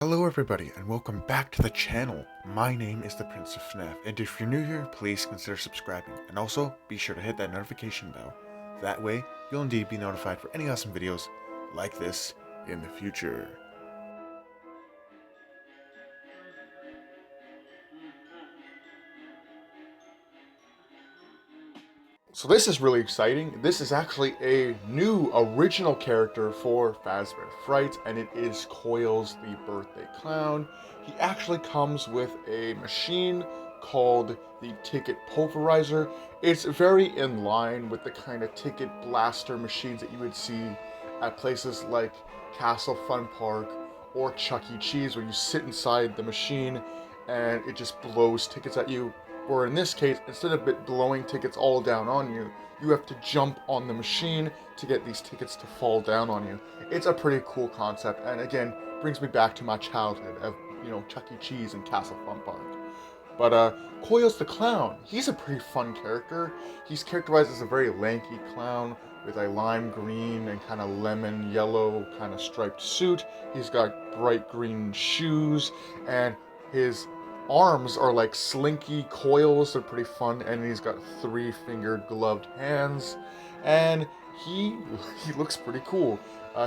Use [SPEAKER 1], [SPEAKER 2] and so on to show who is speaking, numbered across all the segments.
[SPEAKER 1] Hello everybody and welcome back to the channel. My name is the Prince of FNAF, and if you're new here, please consider subscribing, and also be sure to hit that notification bell. That way, you'll indeed be notified for any awesome videos like this in the future. So this is really exciting. This is actually a new original character for fazbear Frights, and it is Coils, the birthday clown. He actually comes with a machine called the ticket pulverizer. It's very in line with the kind of ticket blaster machines that you would see at places like Castle Fun Park or Chuck E. Cheese, where you sit inside the machine and it just blows tickets at you. Or in this case, instead of it blowing tickets all down on you, you have to jump on the machine to get these tickets to fall down on you. It's a pretty cool concept, and again, brings me back to my childhood of, Chuck E. Cheese and Castle Fun Park. But Coils the Clown, he's a pretty fun character. He's characterized as a very lanky clown with a lime green and kind of lemon yellow kind of striped suit. He's got bright green shoes, and his arms are like slinky coils. They're pretty fun, and he's got three-fingered gloved hands, and he he looks pretty cool.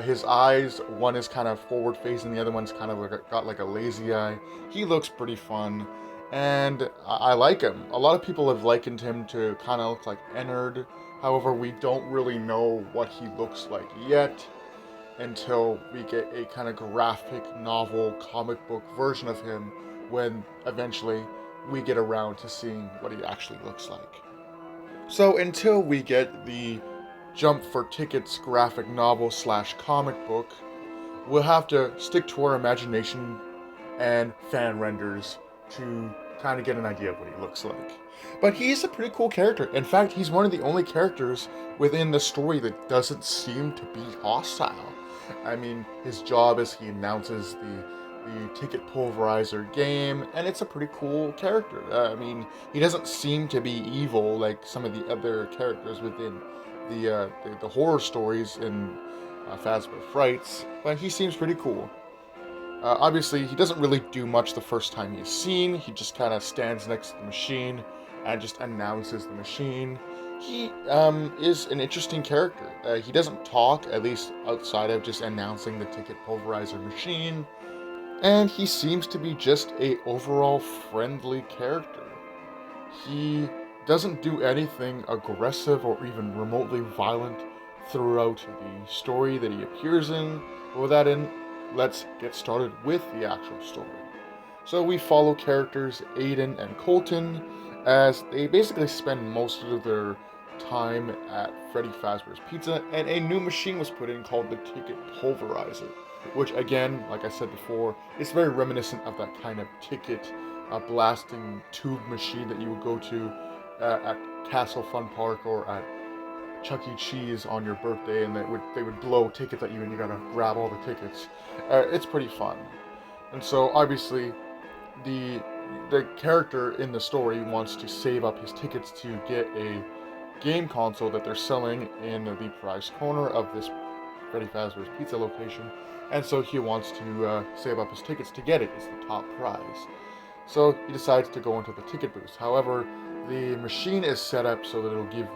[SPEAKER 1] His eyes, one is kind of forward facing, the other one's kind of got like a lazy eye. He looks pretty fun, and I like him. A lot of people have likened him to kind of look like Ennard. However, we don't really know what he looks like yet until we get a kind of graphic novel comic book version of him, when eventually we get around to seeing what he actually looks like. So until we get the Jump for Tickets graphic novel slash comic book, we'll have to stick to our imagination and fan renders to kind of get an idea of what he looks like. But he's a pretty cool character. In fact, he's one of the only characters within the story that doesn't seem to be hostile. I mean, his job is he announces the ticket pulverizer game, and it's a pretty cool character. I mean, he doesn't seem to be evil like some of the other characters within the horror stories in Fazbear Frights, but he seems pretty cool. Obviously, he doesn't really do much the first time he's seen. He just kind of stands next to the machine and just announces the machine. He is an interesting character. He doesn't talk, at least outside of just announcing the ticket pulverizer machine. And he seems to be just a overall friendly character. He doesn't do anything aggressive or even remotely violent throughout the story that he appears in. With that in, let's get started with the actual story. So we follow characters Aiden and Colton as they basically spend most of their time at Freddy Fazbear's Pizza, and a new machine was put in called the Ticket Pulverizer, which again, like I said before, is very reminiscent of that kind of ticket blasting tube machine that you would go to at Castle Fun Park or at Chuck E. Cheese on your birthday, and they would blow tickets at you, and you gotta grab all the tickets. It's pretty fun, and so obviously the character in the story wants to save up his tickets to get a game console that they're selling in the prize corner of this Freddy Fazbear's Pizza location, and so he wants to save up his tickets to get it. It's the top prize. So he decides to go into the ticket booth. However, the machine is set up so that it'll give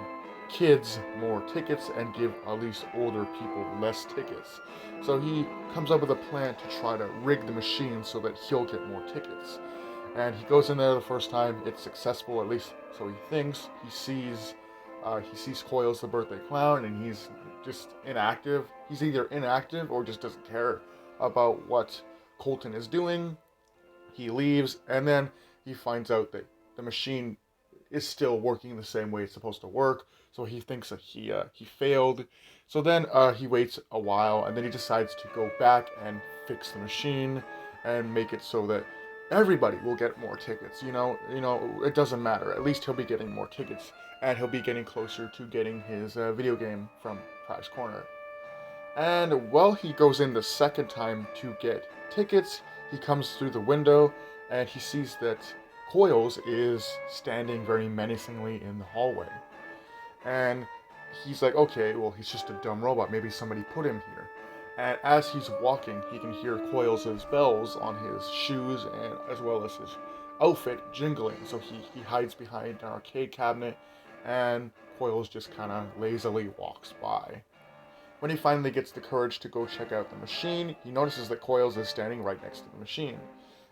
[SPEAKER 1] kids more tickets and give at least older people less tickets. So he comes up with a plan to try to rig the machine so that he'll get more tickets. And he goes in there the first time. It's successful, at least so he thinks. He sees Coils the birthday clown, and he's just inactive. He's either inactive or just doesn't care about what Colton is doing. He leaves, and then he finds out that the machine is still working the same way it's supposed to work. So he thinks that he failed. So then he waits a while, and then he decides to go back and fix the machine and make it so that everybody will get more tickets. It doesn't matter. At least he'll be getting more tickets, and he'll be getting closer to getting his video game from Prize Corner. And while he goes in the second time to get tickets, he comes through the window and he sees that Coils is standing very menacingly in the hallway. And he's like, okay, well, he's just a dumb robot. Maybe somebody put him here. And as he's walking, he can hear Coils' bells on his shoes and as well as his outfit jingling. So he hides behind an arcade cabinet, and Coils just kind of lazily walks by. When he finally gets the courage to go check out the machine, he notices that Coils is standing right next to the machine.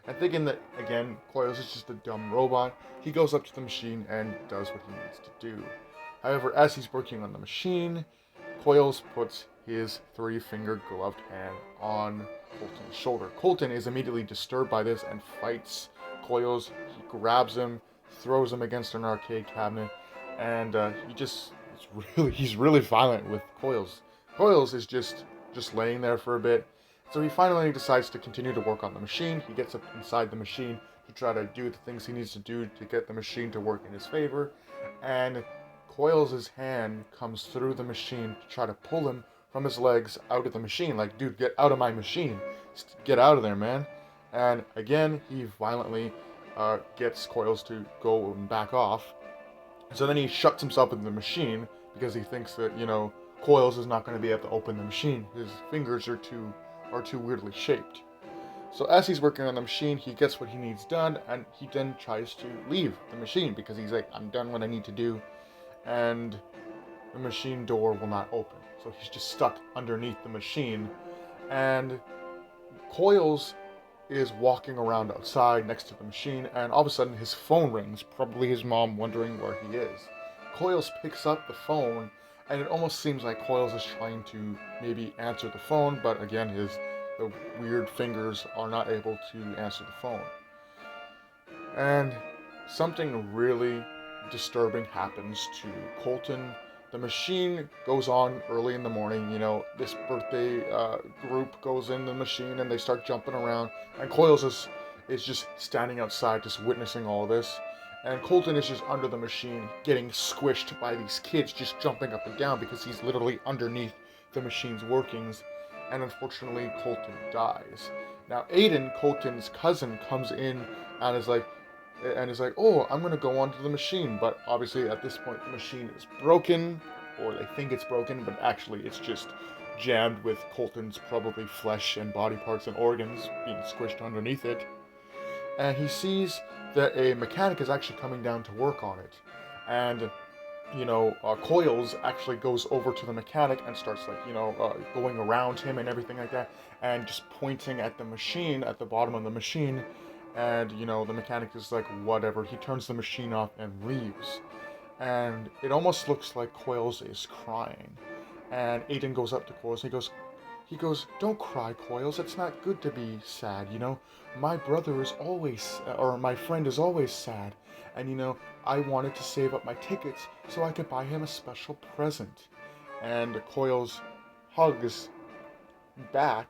[SPEAKER 1] And thinking that, again, Coils is just a dumb robot, he goes up to the machine and does what he needs to do. However, as he's working on the machine, Coils puts his three-finger gloved hand on Colton's shoulder. Colton is immediately disturbed by this and fights Coils. He grabs him, throws him against an arcade cabinet, and he's really violent with Coils. Coils is just laying there for a bit. So he finally decides to continue to work on the machine. He gets up inside the machine to try to do the things he needs to do to get the machine to work in his favor. And Coils' hand comes through the machine to try to pull him from his legs out of the machine. Like, dude, get out of my machine. Just get out of there, man. And again, he violently gets Coils to go and back off. So then he shuts himself in the machine because he thinks that, Coils is not going to be able to open the machine. His fingers are too weirdly shaped. So as he's working on the machine, he gets what he needs done, and he then tries to leave the machine because he's like, I'm done what I need to do, and the machine door will not open. So he's just stuck underneath the machine, and Coils is walking around outside next to the machine, and all of a sudden his phone rings, probably his mom wondering where he is. Coils picks up the phone, and it almost seems like Coils is trying to maybe answer the phone, but again, the weird fingers are not able to answer the phone. And something really disturbing happens to Colton. The machine goes on early in the morning. This birthday group goes in the machine and they start jumping around, and Coils is just standing outside, just witnessing all this. And Colton is just under the machine, getting squished by these kids, just jumping up and down because he's literally underneath the machine's workings. And unfortunately, Colton dies. Now, Aiden, Colton's cousin, comes in and is like, oh, I'm gonna go onto the machine. But obviously, at this point, the machine is broken, or they think it's broken, but actually, it's just jammed with Colton's probably flesh and body parts and organs being squished underneath it. And he sees that a mechanic is actually coming down to work on it. And, Coils actually goes over to the mechanic and starts, going around him and everything like that, and just pointing at the machine, at the bottom of the machine. And, the mechanic is like, whatever. He turns the machine off and leaves. And it almost looks like Coils is crying. And Aiden goes up to Coils. He goes, don't cry, Coils. It's not good to be sad, My brother is always, or my friend is always sad. And, I wanted to save up my tickets so I could buy him a special present. And Coils hugs back.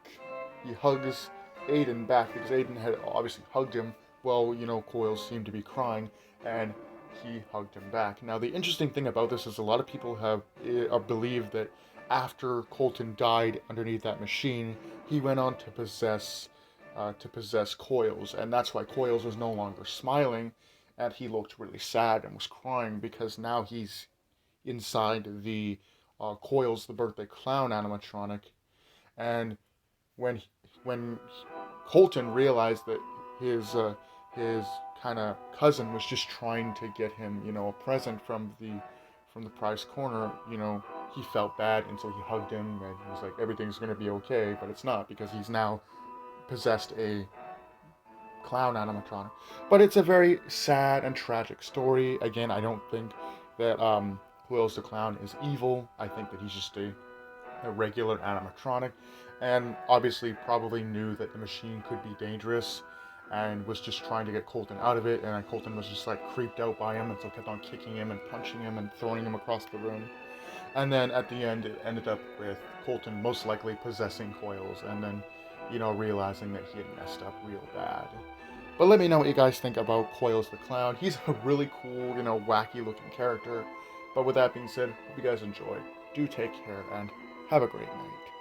[SPEAKER 1] He hugs Aiden back because Aiden had obviously hugged him. Well, Coils seemed to be crying, and he hugged him back. Now, the interesting thing about this is a lot of people believe that after Colton died underneath that machine, he went on to possess Coils, and that's why Coils was no longer smiling, and he looked really sad and was crying because now he's inside the Coils, the birthday clown animatronic, and when Colton realized that his kind of cousin was just trying to get him, a present from the prize corner, he felt bad, and so he hugged him, and he was like, everything's going to be okay, but it's not, because he's now possessed a clown animatronic. But it's a very sad and tragic story. Again, I don't think that Coils the Clown is evil. I think that he's just a regular animatronic, and obviously probably knew that the machine could be dangerous, and was just trying to get Colton out of it, and Colton was just creeped out by him, and so kept on kicking him and punching him and throwing him across the room. And then at the end, it ended up with Colton most likely possessing Coils, and then, realizing that he had messed up real bad. But let me know what you guys think about Coils the Clown. He's a really cool, wacky looking character. But with that being said, hope you guys enjoy. Do take care, and have a great night.